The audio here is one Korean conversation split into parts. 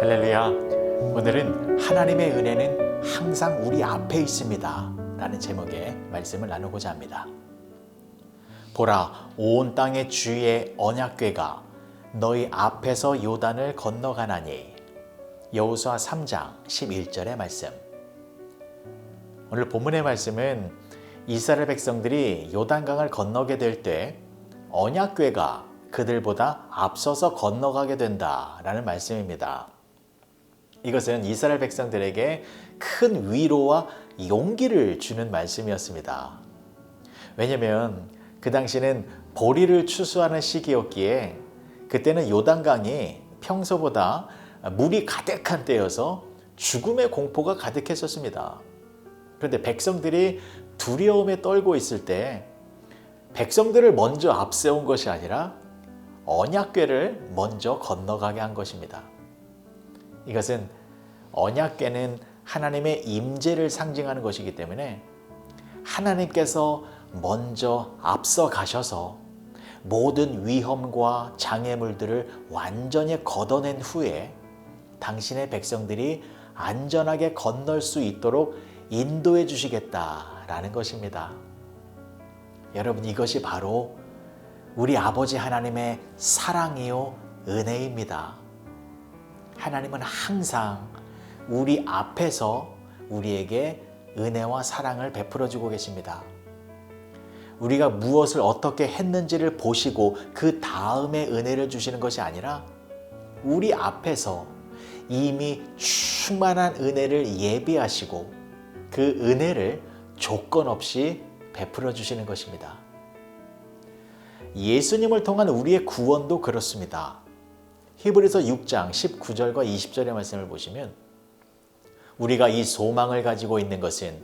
할렐루야. 오늘은 하나님의 은혜는 항상 우리 앞에 있습니다 라는 제목의 말씀을 나누고자 합니다. 보라, 온 땅의 주의 언약궤가 너희 앞에서 요단을 건너가나니. 여호수아 3장 11절의 말씀. 오늘 본문의 말씀은 이스라엘 백성들이 요단강을 건너게 될 때 언약궤가 그들보다 앞서서 건너가게 된다라는 말씀입니다. 이것은 이스라엘 백성들에게 큰 위로와 용기를 주는 말씀이었습니다. 왜냐하면 그 당시는 보리를 추수하는 시기였기에 그때는 요단강이 평소보다 물이 가득한 때여서 죽음의 공포가 가득했었습니다. 그런데 백성들이 두려움에 떨고 있을 때 백성들을 먼저 앞세운 것이 아니라 언약궤를 먼저 건너가게 한 것입니다. 이것은 언약궤는 하나님의 임재를 상징하는 것이기 때문에 하나님께서 먼저 앞서 가셔서 모든 위험과 장애물들을 완전히 걷어낸 후에 당신의 백성들이 안전하게 건널 수 있도록 인도해 주시겠다라는 것입니다. 여러분, 이것이 바로 우리 아버지 하나님의 사랑이요 은혜입니다. 하나님은 항상 우리 앞에서 우리에게 은혜와 사랑을 베풀어 주고 계십니다. 우리가 무엇을 어떻게 했는지를 보시고 그 다음에 은혜를 주시는 것이 아니라 우리 앞에서 이미 충만한 은혜를 예비하시고 그 은혜를 조건 없이 베풀어 주시는 것입니다. 예수님을 통한 우리의 구원도 그렇습니다. 히브리서 6장 19절과 20절의 말씀을 보시면 우리가 이 소망을 가지고 있는 것은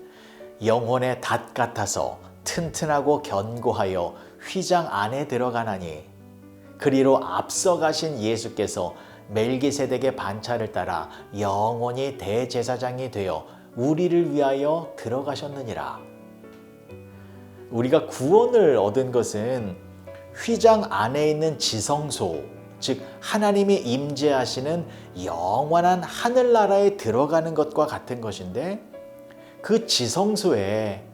영혼의 닷 같아서 튼튼하고 견고하여 휘장 안에 들어가나니 그리로 앞서 가신 예수께서 멜기세덱의 반차를 따라 영원히 대제사장이 되어 우리를 위하여 들어가셨느니라. 우리가 구원을 얻은 것은 휘장 안에 있는 지성소, 즉 하나님이 임재하시는 영원한 하늘나라에 들어가는 것과 같은 것인데 그 지성소에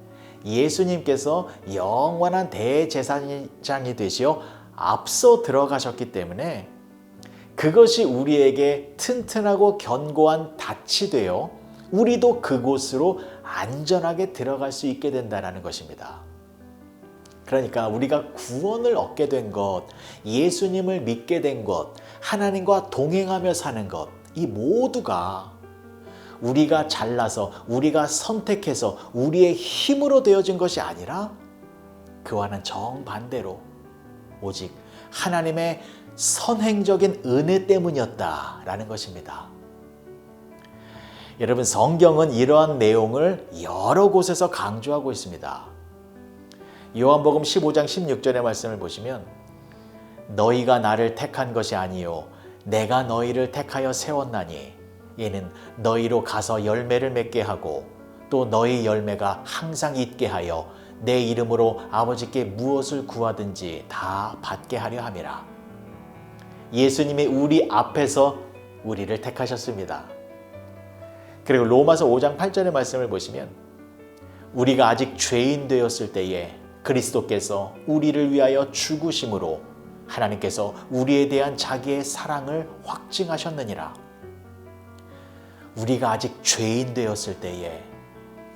예수님께서 영원한 대제사장이 되시어 앞서 들어가셨기 때문에 그것이 우리에게 튼튼하고 견고한 닻이 되어 우리도 그곳으로 안전하게 들어갈 수 있게 된다는 것입니다. 그러니까 우리가 구원을 얻게 된 것, 예수님을 믿게 된 것, 하나님과 동행하며 사는 것, 이 모두가 우리가 잘나서 우리가 선택해서 우리의 힘으로 되어진 것이 아니라 그와는 정반대로 오직 하나님의 선행적인 은혜 때문이었다라는 것입니다. 여러분, 성경은 이러한 내용을 여러 곳에서 강조하고 있습니다. 요한복음 15장 16절의 말씀을 보시면 너희가 나를 택한 것이 아니요 내가 너희를 택하여 세웠나니 이는 너희로 가서 열매를 맺게 하고 또 너희 열매가 항상 있게 하여 내 이름으로 아버지께 무엇을 구하든지 다 받게 하려 함이라. 예수님이 우리 앞에서 우리를 택하셨습니다. 그리고 로마서 5장 8절의 말씀을 보시면 우리가 아직 죄인 되었을 때에 그리스도께서 우리를 위하여 죽으심으로 하나님께서 우리에 대한 자기의 사랑을 확증하셨느니라. 우리가 아직 죄인 되었을 때에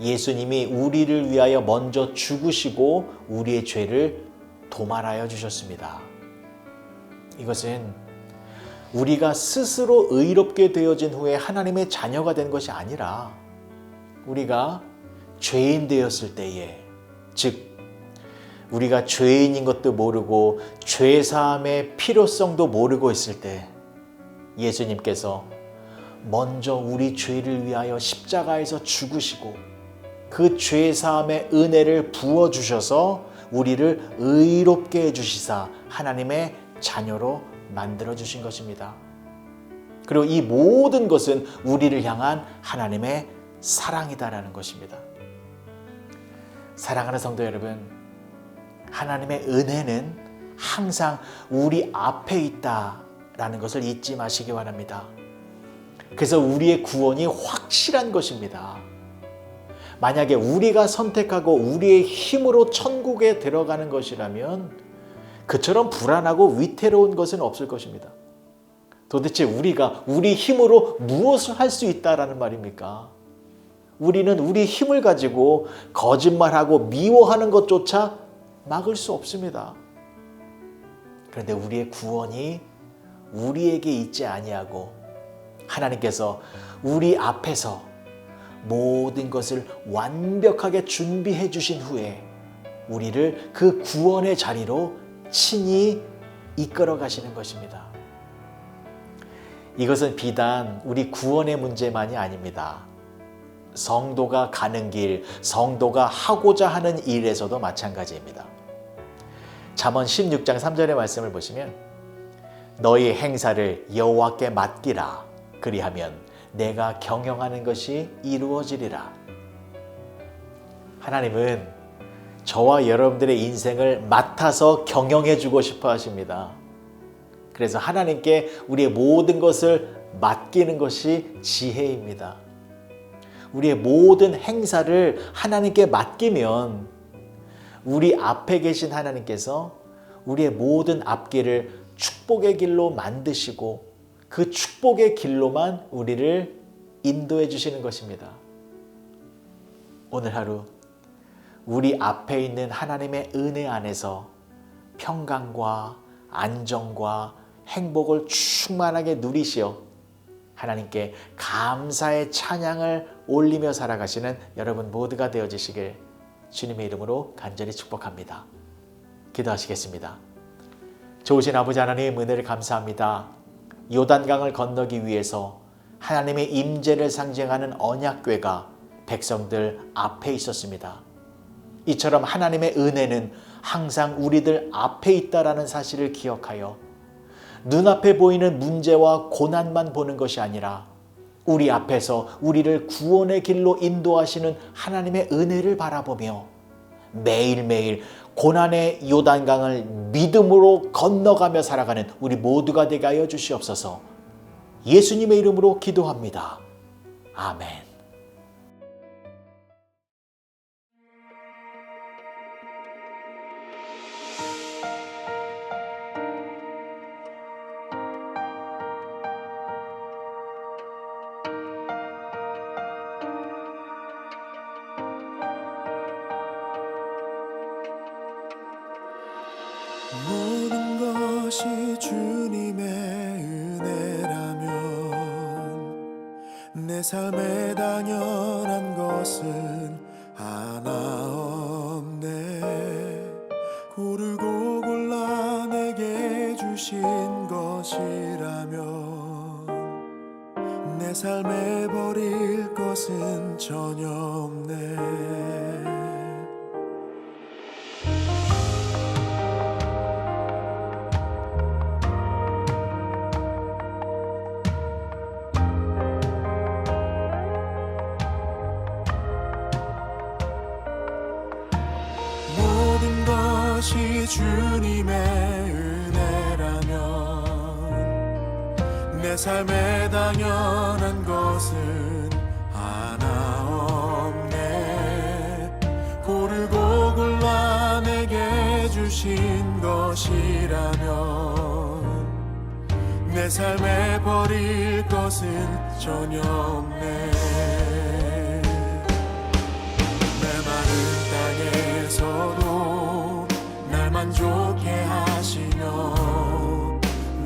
예수님이 우리를 위하여 먼저 죽으시고 우리의 죄를 도말하여 주셨습니다. 이것은 우리가 스스로 의롭게 되어진 후에 하나님의 자녀가 된 것이 아니라 우리가 죄인 되었을 때에, 즉 우리가 죄인인 것도 모르고 죄사함의 필요성도 모르고 있을 때 예수님께서 먼저 우리 죄를 위하여 십자가에서 죽으시고 그 죄사함의 은혜를 부어주셔서 우리를 의롭게 해주시사 하나님의 자녀로 만들어주신 것입니다. 그리고 이 모든 것은 우리를 향한 하나님의 사랑이다라는 것입니다. 사랑하는 성도 여러분, 하나님의 은혜는 항상 우리 앞에 있다라는 것을 잊지 마시기 바랍니다. 그래서 우리의 구원이 확실한 것입니다. 만약에 우리가 선택하고 우리의 힘으로 천국에 들어가는 것이라면 그처럼 불안하고 위태로운 것은 없을 것입니다. 도대체 우리가 우리 힘으로 무엇을 할 수 있다라는 말입니까? 우리는 우리 힘을 가지고 거짓말하고 미워하는 것조차 막을 수 없습니다. 그런데 우리의 구원이 우리에게 있지 아니하고 하나님께서 우리 앞에서 모든 것을 완벽하게 준비해 주신 후에 우리를 그 구원의 자리로 친히 이끌어 가시는 것입니다. 이것은 비단 우리 구원의 문제만이 아닙니다. 성도가 가는 길, 성도가 하고자 하는 일에서도 마찬가지입니다. 잠언 16장 3절의 말씀을 보시면 너희 행사를 여호와께 맡기라. 그리하면 내가 경영하는 것이 이루어지리라. 하나님은 저와 여러분들의 인생을 맡아서 경영해 주고 싶어 하십니다. 그래서 하나님께 우리의 모든 것을 맡기는 것이 지혜입니다. 우리의 모든 행사를 하나님께 맡기면 우리 앞에 계신 하나님께서 우리의 모든 앞길을 축복의 길로 만드시고 그 축복의 길로만 우리를 인도해 주시는 것입니다. 오늘 하루 우리 앞에 있는 하나님의 은혜 안에서 평강과 안정과 행복을 충만하게 누리시어 하나님께 감사의 찬양을 올리며 살아가시는 여러분 모두가 되어주시길 주님의 이름으로 간절히 축복합니다. 기도하시겠습니다. 좋으신 아버지 하나님 은혜를 감사합니다. 요단강을 건너기 위해서 하나님의 임재를 상징하는 언약궤가 백성들 앞에 있었습니다. 이처럼 하나님의 은혜는 항상 우리들 앞에 있다라는 사실을 기억하여 눈앞에 보이는 문제와 고난만 보는 것이 아니라 우리 앞에서 우리를 구원의 길로 인도하시는 하나님의 은혜를 바라보며 매일매일 고난의 요단강을 믿음으로 건너가며 살아가는 우리 모두가 되게 하여 주시옵소서. 예수님의 이름으로 기도합니다. 아멘. 모든 것이 주님의 은혜라면 내 삶에 당연한 것은 하나 없네. 고르고 골라 내게 주신 것이라면 내 삶에 버릴 것은 전혀 없네. 것이 주님의 은혜라면 내 삶에 당연한 것은 하나 없네. 고르고 골라 내게 주신 것이라면 내 삶에 버릴 것은 전혀 없네. 내 마른 땅에서도 만족해 하시며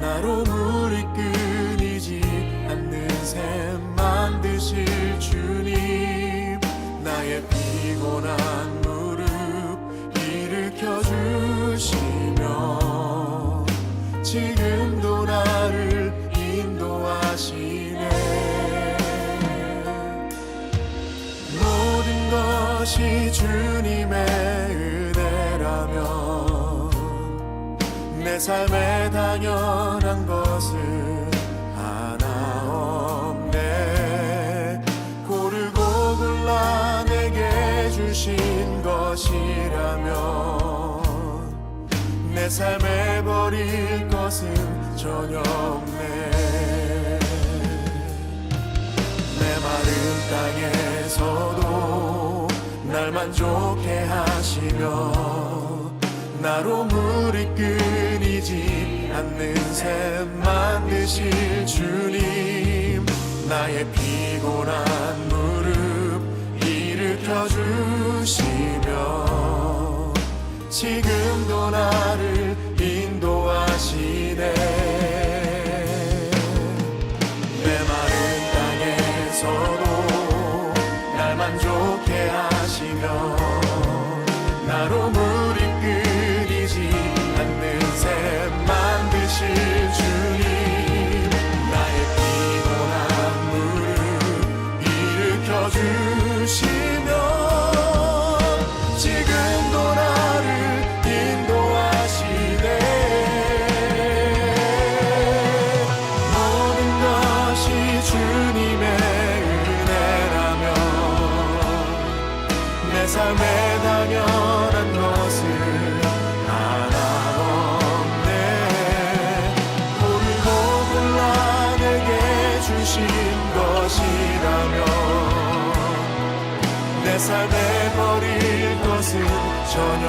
나로 물이 끊이지 않는 샘 만드실 주님, 나의 피곤한 무릎 일으켜 주시며 지금도 나를 인도하시네. 모든 것이 주님의 은혜라면 내 삶에 당연한 것은 하나 없네. 고르고 골라 내게 주신 것이라면 내 삶에 버릴 것은 전혀 없네. 마른 땅에서도 날 만족해 하시며 나로 물이 끊이지 않는 샘 만드실 주님 나의 피곤한 무릎 일으켜 주시며 지금도 나를 인도하시네 메마른 땅에서도 날 만족해 하시며 나로 물이 끊이지 않는 샘 만드실 주님 나의 피곤한 무릎 일으켜 주시며 지금도 나를 인도하시네 모든 것이 주님의 은혜라면 내 삶에 당연한 것은 하나 없네 고르고 골라 내게 주신 것이라면 내 삶에 버릴 것은 전혀